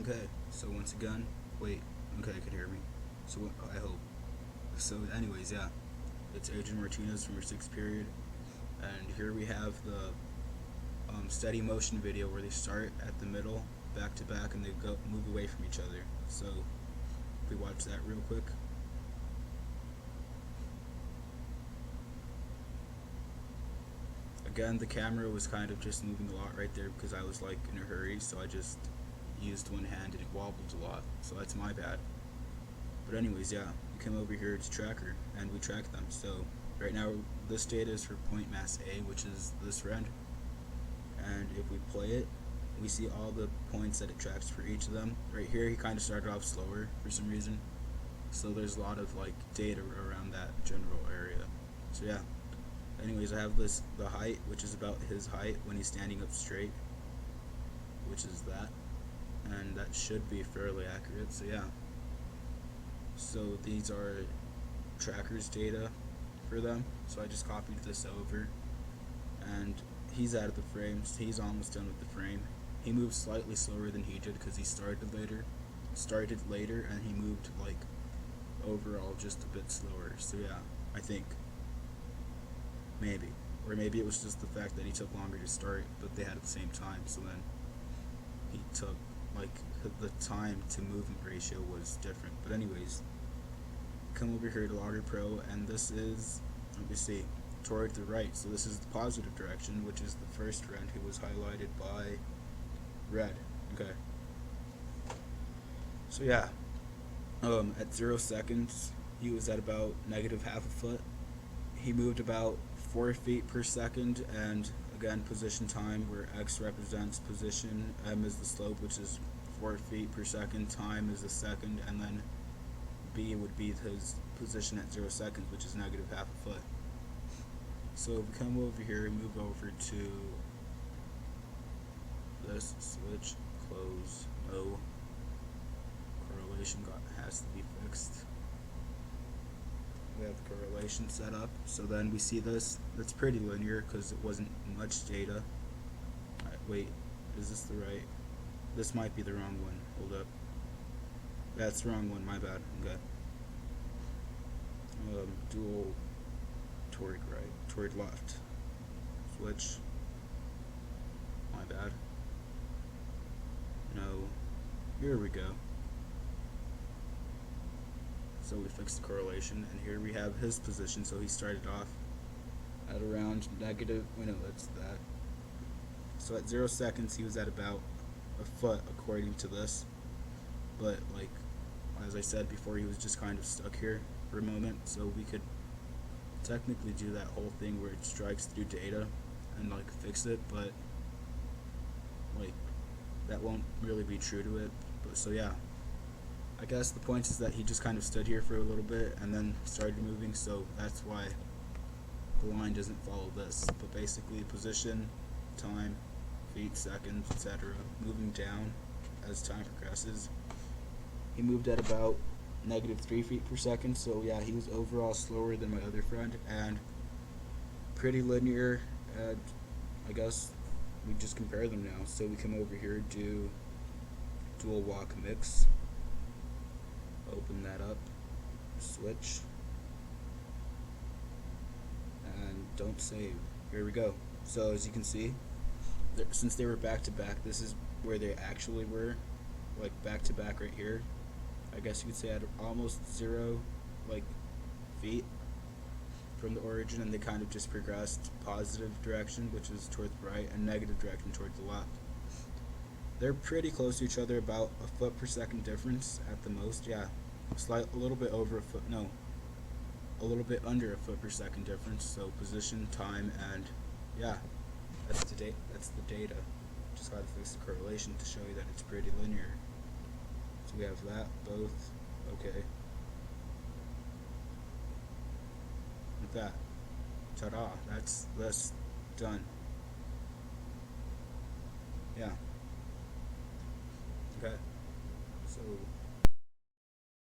Okay, so once again, wait, okay, I can hear me. So I hope. So, anyways, yeah, it's Adrian Martinez from your sixth period, and here we have the steady motion video where they start at the middle, back to back, and they go move away from each other. So, if we watch that real quick. Again, the camera was kind of just moving a lot right there because I was like in a hurry, so I just used one hand and it wobbled a lot. So that's my bad. But anyways, yeah, we come over here to tracker and we track them. So right now this data is for point mass A, which is this friend. And if we play it, we see all the points that it tracks for each of them. Right here he kind of started off slower for some reason. So there's a lot of like data around that general area. So yeah. Anyways, I have the height, which is about his height when he's standing up straight, which is that, and that should be fairly accurate. So yeah. So these are trackers data for them. So I just copied this over, and he's out of the frame. So he's almost done with the frame. He moved slightly slower than he did because he started later, and he moved like overall just a bit slower. So yeah, I think. Maybe. Or maybe it was just the fact that he took longer to start, but they had at the same time, so then he took, like, the time to movement ratio was different. But anyways, come over here to Logger Pro, and this is, let me see, toward the right. So this is the positive direction, which is the first friend who was highlighted by red. Okay. So yeah, at 0 seconds, he was at about negative half a foot. He moved about 4 feet per second, and again, position time, where X represents position, M is the slope, which is 4 feet per second, time is a second, and then B would be his position at 0 seconds, which is negative half a foot. So if we come over here and move over to this, switch, close, no, correlation has to be fixed. We have the correlation set up, so then we see this. That's pretty linear because it wasn't much data. Alright, wait, is this the right? This might be the wrong one. Hold up. That's the wrong one, my bad. Okay. Duel toward right, toward left. Switch. My bad. No. Here we go. So we fixed the correlation, and here we have his position. So he started off at around negative, that's that. So at 0 seconds, he was at about a foot, according to this. But, like, as I said before, he was just kind of stuck here for a moment. So we could technically do that whole thing where it strikes through data and, like, fix it. But, like, that won't really be true to it. But, so yeah. I guess the point is that he just kind of stood here for a little bit and then started moving, so that's why the line doesn't follow this. But basically, position, time, feet, seconds, etc., moving down as time progresses. He moved at about negative 3 feet per second, so yeah, he was overall slower than my other friend, and pretty linear, and I guess we just compare them now. So we come over here, do dual walk mix. Open that up, switch, and don't save. Here we go. So as you can see, since they were back to back, this is where they actually were, like back to back right here. I guess you could say at almost 0 feet from the origin, and they kind of just progressed positive direction, which is toward the right, and negative direction toward the left. They're pretty close to each other, about a foot per second difference at the most. Yeah, a little bit over a foot. No, a little bit under a foot per second difference. So position, time, and yeah, that's the data. Just gotta fix the correlation to show you that it's pretty linear. So we have that both. Okay. With that, ta-da! That's done. Yeah.